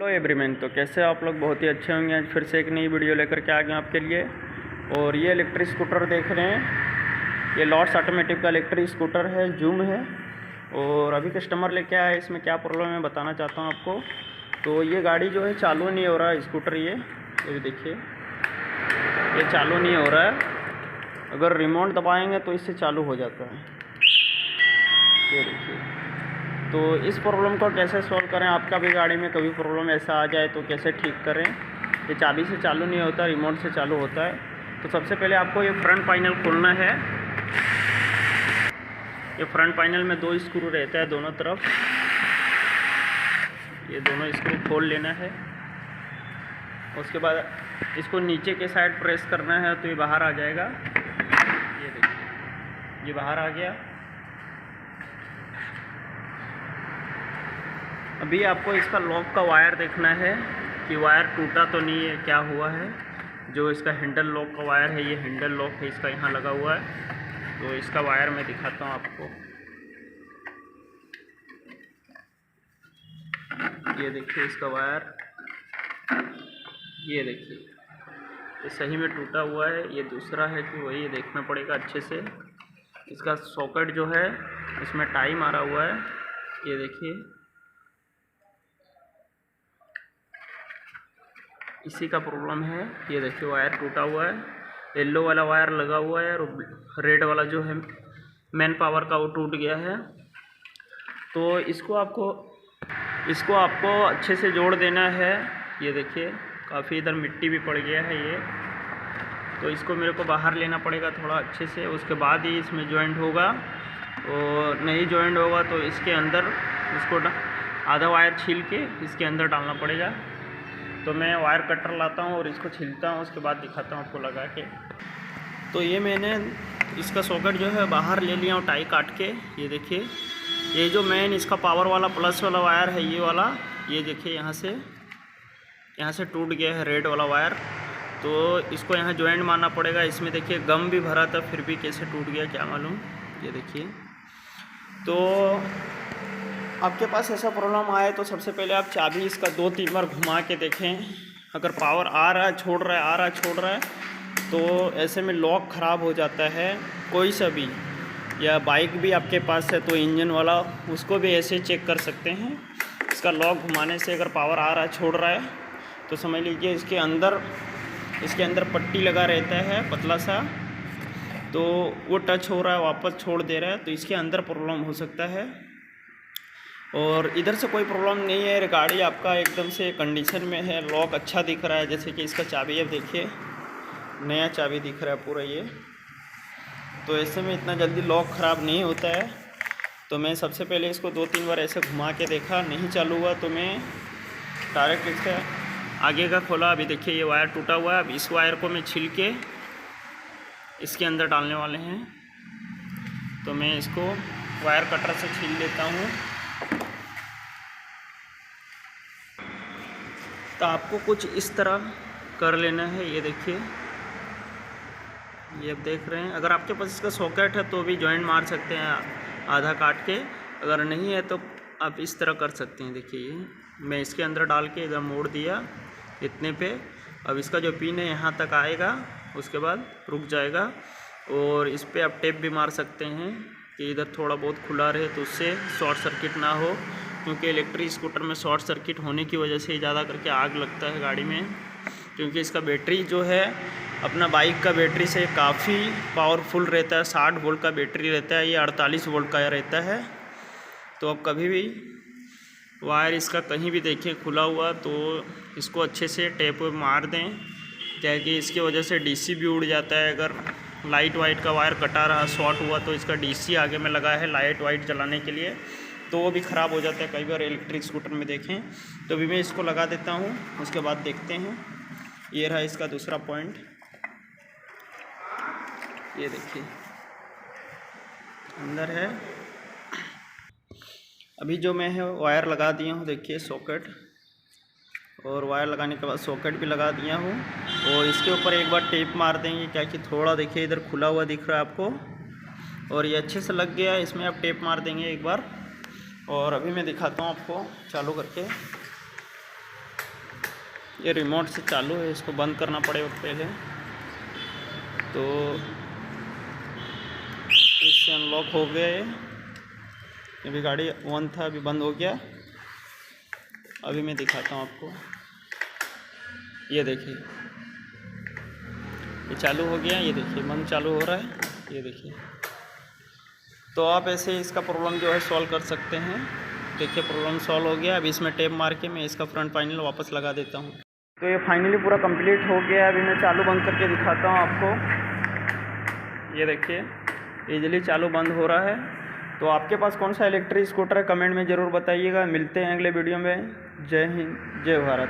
Hello everyone, तो कैसे आप लोग? बहुत ही अच्छे होंगे। आज फिर से एक नई वीडियो लेकर के आ गए आपके लिए। और ये इलेक्ट्रिक स्कूटर देख रहे हैं, ये लॉर्ड्स ऑटोमेटिव का इलेक्ट्रिक स्कूटर है, जूम है। और अभी कस्टमर लेके आया है, इसमें क्या प्रॉब्लम है बताना चाहता हूँ आपको। तो ये गाड़ी जो है चालू नहीं हो रहा है, स्कूटर ये देखिए, ये चालू नहीं हो रहा है। अगर रिमोट दबाएँगे तो इससे चालू हो जाता है, ये देखिए। तो इस प्रॉब्लम को कैसे सॉल्व करें? आपका भी गाड़ी में कभी प्रॉब्लम ऐसा आ जाए तो कैसे ठीक करें? ये चाबी से चालू नहीं होता, रिमोट से चालू होता है। तो सबसे पहले आपको ये फ्रंट पैनल खोलना है। ये फ्रंट पैनल में 2 स्क्रू रहता है दोनों तरफ, ये दोनों स्क्रू खोल लेना है। उसके बाद इसको नीचे के साइड प्रेस करना है तो ये बाहर आ जाएगा। ये देखिए, ये बाहर आ गया। अभी आपको इसका लॉक का वायर देखना है कि वायर टूटा तो नहीं है, क्या हुआ है। जो इसका हैंडल लॉक का वायर है, ये हैंडल लॉक है इसका, यहाँ लगा हुआ है। तो इसका वायर मैं दिखाता हूँ आपको। ये देखिए इसका वायर, ये देखिए, ये सही में टूटा हुआ है। ये दूसरा है कि वही, देखना पड़ेगा अच्छे से। इसका सॉकेट जो है इसमें टाई मारा हुआ है, ये देखिए, इसी का प्रॉब्लम है। ये देखिए वायर टूटा हुआ है, येलो वाला वायर लगा हुआ है और रेड वाला जो है मेन पावर का वो टूट गया है। तो इसको आपको अच्छे से जोड़ देना है। ये देखिए काफ़ी इधर मिट्टी भी पड़ गया है ये, तो इसको मेरे को बाहर लेना पड़ेगा थोड़ा अच्छे से, उसके बाद ही इसमें जॉइंट होगा। और नहीं जॉइंट होगा तो इसके अंदर इसको आधा वायर छील के इसके अंदर डालना पड़ेगा। तो मैं वायर कटर लाता हूँ और इसको छीलता हूँ, उसके बाद दिखाता हूँ आपको लगा के। तो ये मैंने इसका सॉकेट जो है बाहर ले लिया हूँ टाई काट के। ये देखिए, ये जो मेन इसका पावर वाला प्लस वाला वायर है, ये वाला, ये देखिए यहाँ से टूट गया है रेड वाला वायर। तो इसको यहाँ जॉइंट मारना पड़ेगा। इसमें देखिए गम भी भरा था, फिर भी कैसे टूट गया क्या मालूम। ये देखिए, तो आपके पास ऐसा प्रॉब्लम आए तो सबसे पहले आप चाबी इसका 2-3 बार घुमा के देखें। अगर पावर आ रहा है, छोड़ रहा है, आ रहा है, छोड़ रहा है, तो ऐसे में लॉक ख़राब हो जाता है कोई सा भी। या बाइक भी आपके पास है तो इंजन वाला, उसको भी ऐसे चेक कर सकते हैं। इसका लॉक घुमाने से अगर पावर आ रहा है, छोड़ रहा है, तो समझ लीजिए इसके अंदर पट्टी लगा रहता है पतला सा, तो वो टच हो रहा है, वापस छोड़ दे रहा है, तो इसके अंदर प्रॉब्लम हो सकता है। और इधर से कोई प्रॉब्लम नहीं है, गाड़ी आपका एकदम से कंडीशन में है, लॉक अच्छा दिख रहा है। जैसे कि इसका चाबी अब देखिए, नया चाबी दिख रहा है पूरा ये। तो ऐसे में इतना जल्दी लॉक ख़राब नहीं होता है। तो मैं सबसे पहले इसको 2-3 बार ऐसे घुमा के देखा, नहीं चालू हुआ तो मैं डायरेक्ट इसका आगे का खोला। अभी देखिए ये वायर टूटा हुआ है। अब इस वायर को मैं छील के इसके अंदर डालने वाले हैं। तो मैं इसको वायर कटर से छील लेता हूँ। तो आपको कुछ इस तरह कर लेना है। ये देखिए, ये आप देख रहे हैं। अगर आपके पास इसका सॉकेट है तो भी जॉइंट मार सकते हैं आधा काट के, अगर नहीं है तो आप इस तरह कर सकते हैं। देखिए ये मैं इसके अंदर डाल के इधर मोड़ दिया इतने पे। अब इसका जो पिन है यहाँ तक आएगा, उसके बाद रुक जाएगा। और इस पर आप टेप भी मार सकते हैं कि इधर थोड़ा बहुत खुला रहे, तो उससे शॉर्ट सर्किट ना हो। क्योंकि इलेक्ट्रिक स्कूटर में शॉर्ट सर्किट होने की वजह से ज़्यादा करके आग लगता है गाड़ी में। क्योंकि इसका बैटरी जो है अपना बाइक का बैटरी से काफ़ी पावरफुल रहता है। 60 वोल्ट का बैटरी रहता है, ये 48 वोल्ट का रहता है। तो अब कभी भी वायर इसका कहीं भी देखें खुला हुआ तो इसको अच्छे से टेप मार दें, क्या कि इसकी वजह से डीसी भी उड़ जाता है। अगर लाइट वाइट का वायर कटा रहा, शॉर्ट हुआ, तो इसका डीसी आगे में लगा है लाइट वाइट जलाने के लिए, तो वो भी ख़राब हो जाता है कई बार इलेक्ट्रिक स्कूटर में देखें। तो अभी मैं इसको लगा देता हूँ, उसके बाद देखते हैं। ये रहा इसका दूसरा पॉइंट, ये देखिए अंदर है। अभी जो मैं है वायर लगा दिया हूँ, देखिए सॉकेट, और वायर लगाने के बाद सॉकेट भी लगा दिया हूँ। और इसके ऊपर एक बार टेप मार देंगे, क्या कि थोड़ा देखिए इधर खुला हुआ दिख रहा है आपको, और ये अच्छे से लग गया है। इसमें आप टेप मार देंगे एक बार। और अभी मैं दिखाता हूँ आपको चालू करके। ये रिमोट से चालू है, इसको बंद करना पड़ेगा पहले। तो इससे अनलॉक हो गया ये। अभी गाड़ी ऑन था, अभी बंद हो गया। अभी मैं दिखाता हूँ आपको, ये देखिए ये चालू हो गया, ये देखिए बंद चालू हो रहा है, ये देखिए। तो आप ऐसे इसका प्रॉब्लम जो है सॉल्व कर सकते हैं। देखिए प्रॉब्लम सॉल्व हो गया। अभी इसमें टेप मार के मैं इसका फ्रंट पैनल वापस लगा देता हूँ। तो ये फाइनली पूरा कंप्लीट हो गया। अभी मैं चालू बंद करके दिखाता हूँ आपको। ये देखिए इजीली चालू बंद हो रहा है। तो आपके पास कौन सा इलेक्ट्रिक स्कूटर है, कमेंट में ज़रूर बताइएगा। मिलते हैं अगले वीडियो में। जय हिंद, जय भारत।